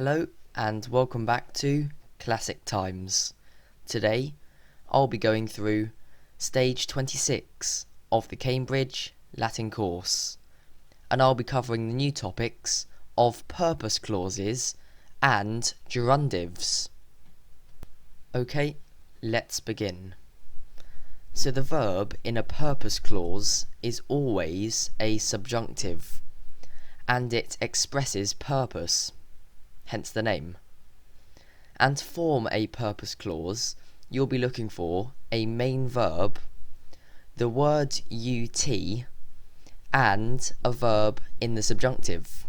Hello and welcome back to Classic Times. Today I'll be going through stage 26 of the Cambridge Latin course, and I'll be covering the new topics of purpose clauses and gerundives. Okay, let's begin. So the verb in a purpose clause is always a subjunctive, and it expresses purpose, hence the name. And to form a purpose clause, you'll be looking for a main verb, the word ut, and a verb in the subjunctive.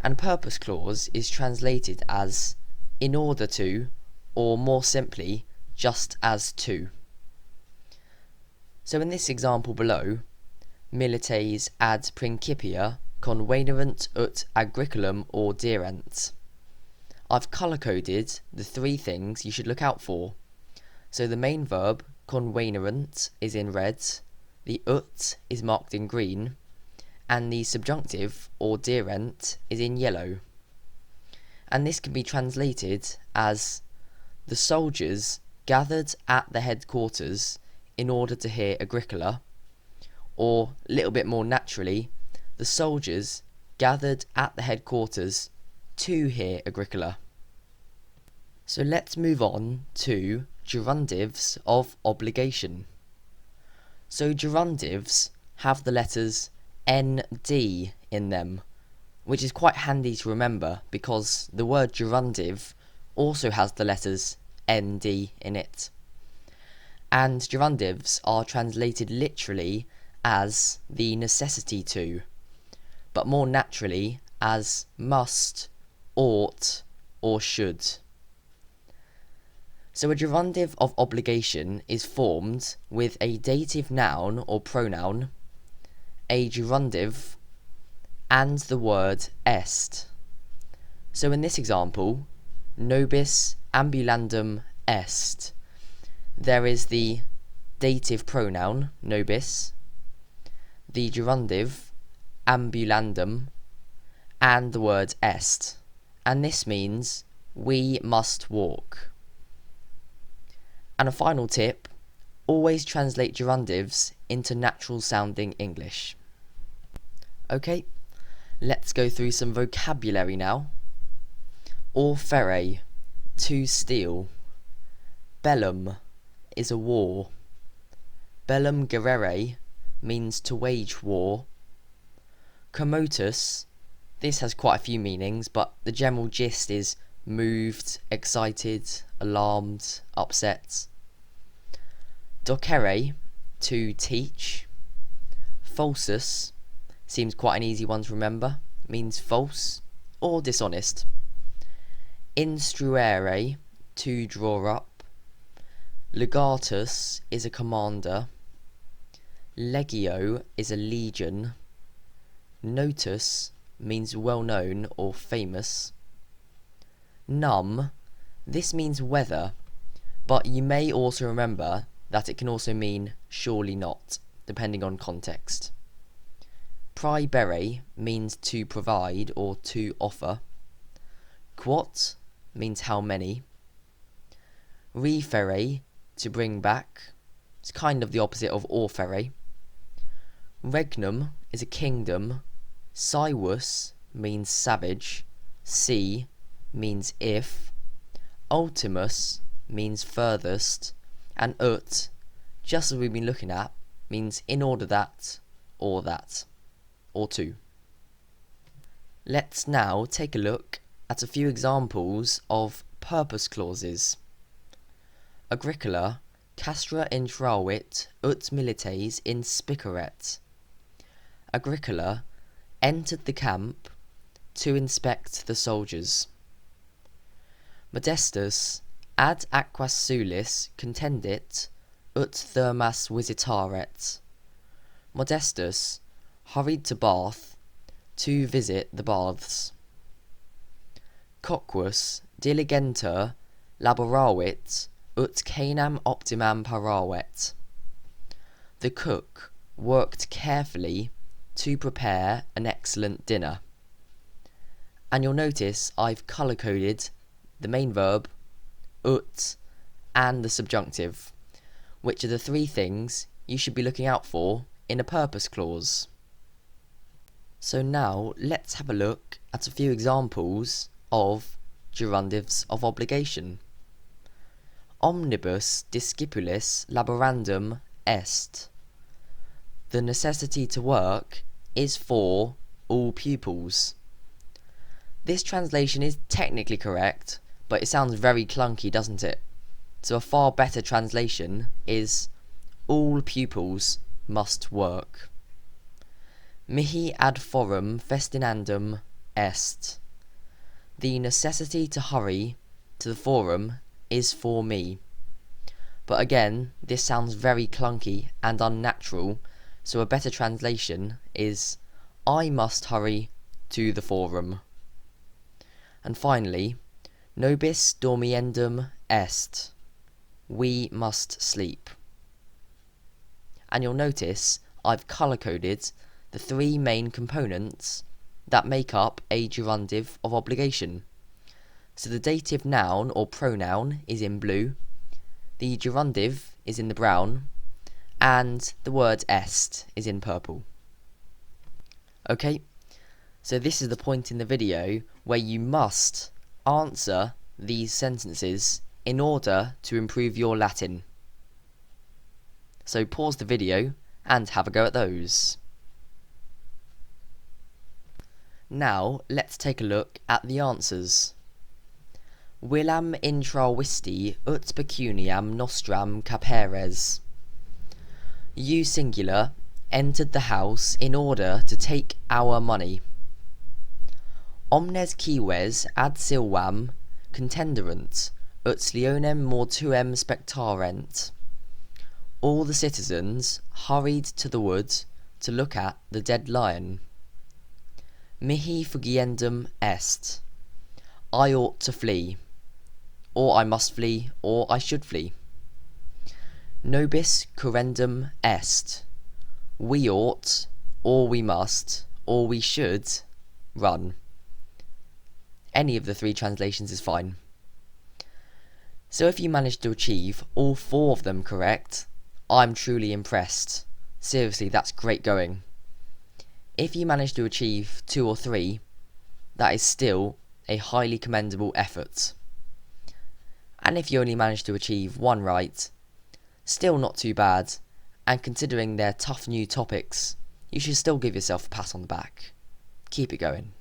And purpose clause is translated as in order to, or more simply, just as to. So in this example below, milites ad principia convenerant ut agriculum audirent. I've colour-coded the three things you should look out for. So the main verb, convenerant, is in red, the ut is marked in green, and the subjunctive, audirent, is in yellow. And this can be translated as the soldiers gathered at the headquarters in order to hear Agricola, or, a little bit more naturally, the soldiers gathered at the headquarters to hear Agricola. So let's move on to gerundives of obligation. So gerundives have the letters ND in them, which is quite handy to remember because the word gerundive also has the letters ND in it. And gerundives are translated literally as the necessity to, but more naturally as must, ought, or should. So a gerundive of obligation is formed with a dative noun or pronoun, a gerundive, and the word est. So in this example, nobis ambulandum est, there is the dative pronoun, nobis, the gerundive, ambulandum, and the word est. And this means we must walk. And a final tip, always translate gerundives into natural sounding English. Okay, let's go through some vocabulary now. Orfere, to steal. Bellum is a war. Bellum gerere means to wage war. Commotus, this has quite a few meanings, but the general gist is moved, excited, alarmed, upset. Docere, to teach. Falsus, seems quite an easy one to remember, means false or dishonest. Instruere, to draw up. Legatus is a commander. Legio is a legion. Notus means well known or famous. Num, this means whether, but you may also remember that it can also mean surely not, depending on context. Praebere means to provide or to offer. Quot means how many. Referre, to bring back. It's kind of the opposite of orfere. Regnum is a kingdom. Civus means savage. Si means if. Ultimus means furthest. And ut, just as we've been looking at, means in order that, or to. Let's now take a look at a few examples of purpose clauses. Agricola castra intravit ut milites inspiceret. Agricola entered the camp to inspect the soldiers. Modestus ad aquas sulis contendit ut thermas visitaret. Modestus hurried to Bath to visit the baths. Coquus diligenter laboravit ut canam optimam paravet. The cook worked carefully to prepare an excellent dinner. And you'll notice I've colour coded the main verb, ut, and the subjunctive, which are the three things you should be looking out for in a purpose clause. So now let's have a look at a few examples of gerundives of obligation. Omnibus discipulis laborandum est. The necessity to work is for all pupils. This translation is technically correct, but it sounds very clunky, doesn't it? So a far better translation is all pupils must work. Mihi ad forum festinandum est. The necessity to hurry to the forum is for me. But again, this sounds very clunky and unnatural, so a better translation is I must hurry to the forum. And finally, nobis dormiendum est. We must sleep. And you'll notice I've colour coded the three main components that make up a gerundive of obligation. So the dative noun or pronoun is in blue, the gerundive is in the brown, and the word est is in purple. Okay, so this is the point in the video where you must answer these sentences in order to improve your Latin. So pause the video and have a go at those. Now let's take a look at the answers. Willam intravisti ut pecuniam nostram caperes. You singular entered the house in order to take our money. Omnes cives ad silvam contenderant ut leonem mortuem spectarent. All the citizens hurried to the wood to look at the dead lion. Mihi fugiendum est. I ought to flee, or I must flee, or I should flee. Nobis currendum est. We ought, or we must, or we should run. Any of the three translations is fine. So if you managed to achieve all four of them correct, I'm truly impressed. Seriously, that's great going. If you manage to achieve 2 or 3, that is still a highly commendable effort. And if you only manage to achieve 1 right, still not too bad, and considering they're tough new topics, you should still give yourself a pat on the back. Keep it going.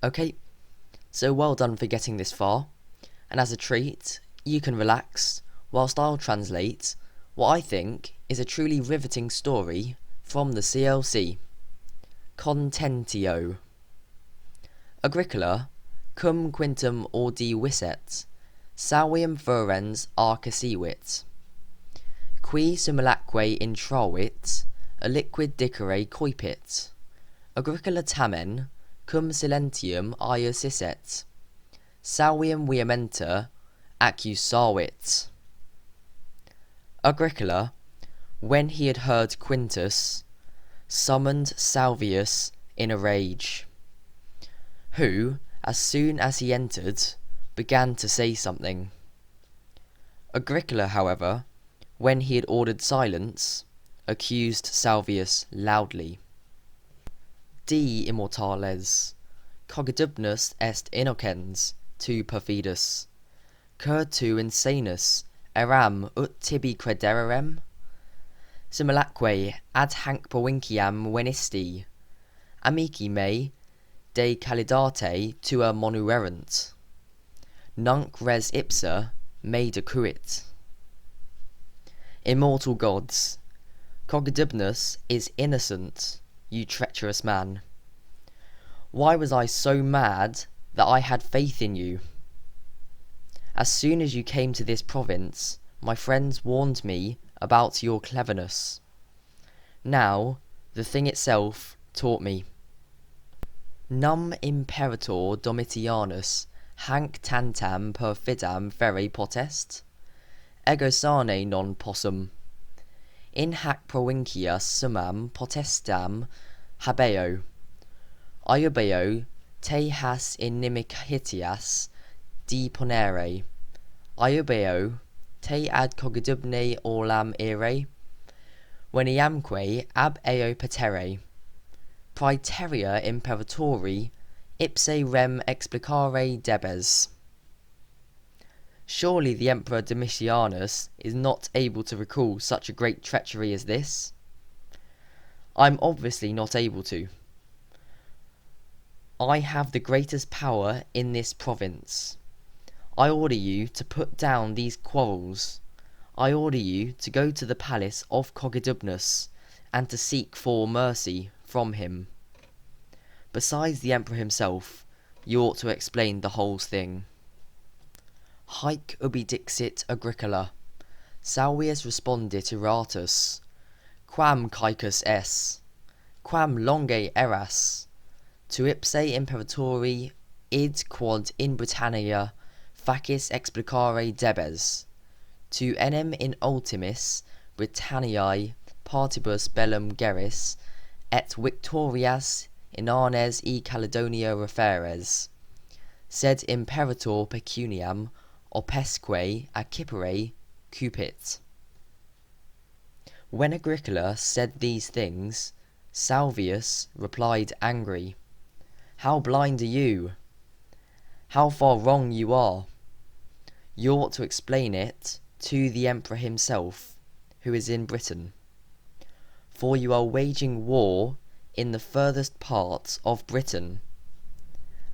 Okay, so well done for getting this far, and as a treat, you can relax whilst I'll translate what I think is a truly riveting story from the CLC. Contentio. Agricola, cum quintum ordi viset, savium furens arcasivit. Qui simulaque intravit, a liquid dicere coipit. Agricola tamen, cum silentium iusiset, savium vehementer accusavit. Agricola, when he had heard Quintus, summoned Salvius in a rage, who, as soon as he entered, began to say something. Agricola, however, when he had ordered silence, accused Salvius loudly. D immortales, cogitubnus est innocens, tu perfidus, cur tu insanus, eram ut tibi crederem? Simulaque ad hanc provinciam venisti, amici mei, de calidate tua monuerent, nunc res ipsa me decuit. Immortal gods, Cogidubnus is innocent, you treacherous man. Why was I so mad that I had faith in you? As soon as you came to this province, my friends warned me about your cleverness. Now, the thing itself taught me. Num imperator Domitianus hanc tantam perfidam fere potest? Ego sane non possum. In hac provincia summam potestam habeo. Iubeo te has inimicitias deponere, iubeo te ad cogidubne olam ire, veniamque ab eo patere, praeterea imperatori ipse rem explicare debes. Surely the Emperor Domitianus is not able to recall such a great treachery as this? I'm obviously not able to. I have the greatest power in this province. I order you to put down these quarrels. I order you to go to the palace of Cogidubnus, and to seek for mercy from him. Besides the Emperor himself, you ought to explain the whole thing. Haec ubi dixit Agricola, Salvius respondit iratus, quam caecus es, quam longe eras, tu ipse imperatori id quod in Britannia facis explicare debes, tu enim in ultimis Britanniae partibus bellum geris, et victorias in arnes e Caledonia referes, sed imperator pecuniam opesque accipere cupit. When Agricola said these things, Salvius replied angry, "How blind are you? How far wrong you are! You ought to explain it to the Emperor himself, who is in Britain. For you are waging war in the furthest parts of Britain,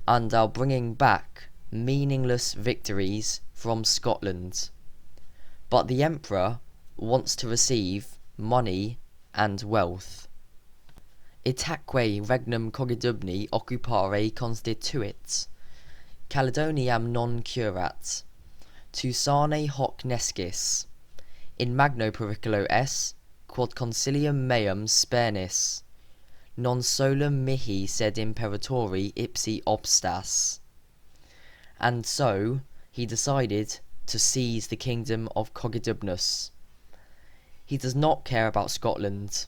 and are bringing back meaningless victories from Scotland. But the Emperor wants to receive money and wealth. Itaque regnum cogidubni occupare constituit, Caledoniam non curat, tu sane hoc nescis, in magno periculo es, quod consilium meum spernis, non solum mihi sed imperatori ipsi obstas." And so he decided to seize the kingdom of Cogidubnus. He does not care about Scotland.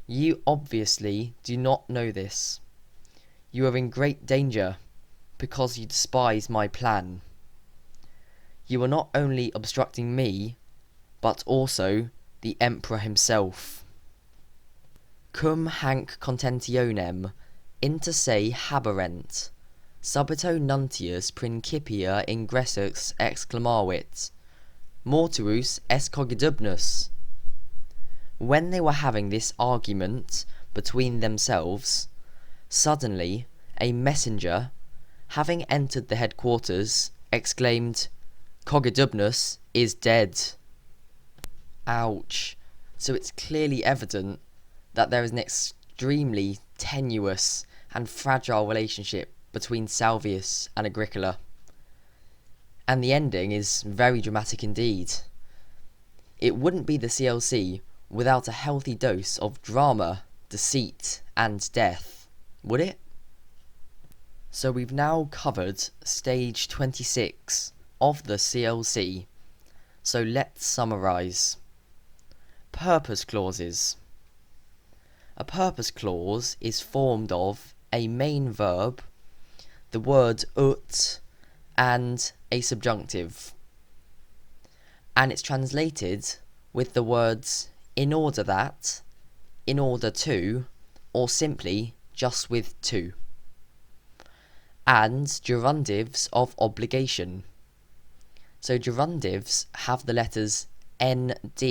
You obviously do not know this. You are in great danger, because you despise my plan. You are not only obstructing me, but also the Emperor himself. Cum hanc contentionem inter se haberent, subito nuntius principia ingressus exclamavit, "Mortuus est Cogidubnus." When they were having this argument between themselves, suddenly a messenger, having entered the headquarters, exclaimed, "Cogidubnus is dead." Ouch. So it's clearly evident that there is an extremely tenuous and fragile relationship between Salvius and Agricola. And the ending is very dramatic indeed. It wouldn't be the CLC without a healthy dose of drama, deceit, and death, would it? So we've now covered stage 26 of the CLC. So let's summarise. Purpose clauses. A purpose clause is formed of a main verb, the word ut, and a subjunctive. And it's translated with the words in order that, in order to, or simply just with to. And gerundives of obligation. So gerundives have the letters nd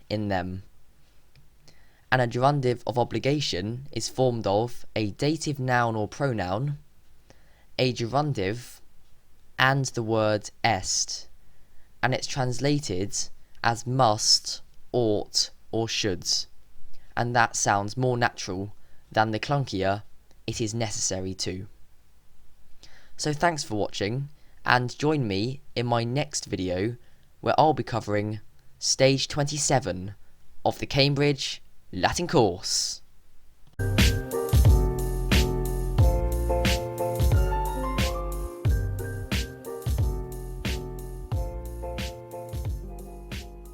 in them. And a gerundive of obligation is formed of a dative noun or pronoun, a gerundive, and the word est, and it's translated as must, ought, or should, and that sounds more natural than the clunkier it is necessary to. So thanks for watching, and join me in my next video where I'll be covering stage 27 of the Cambridge Latin course.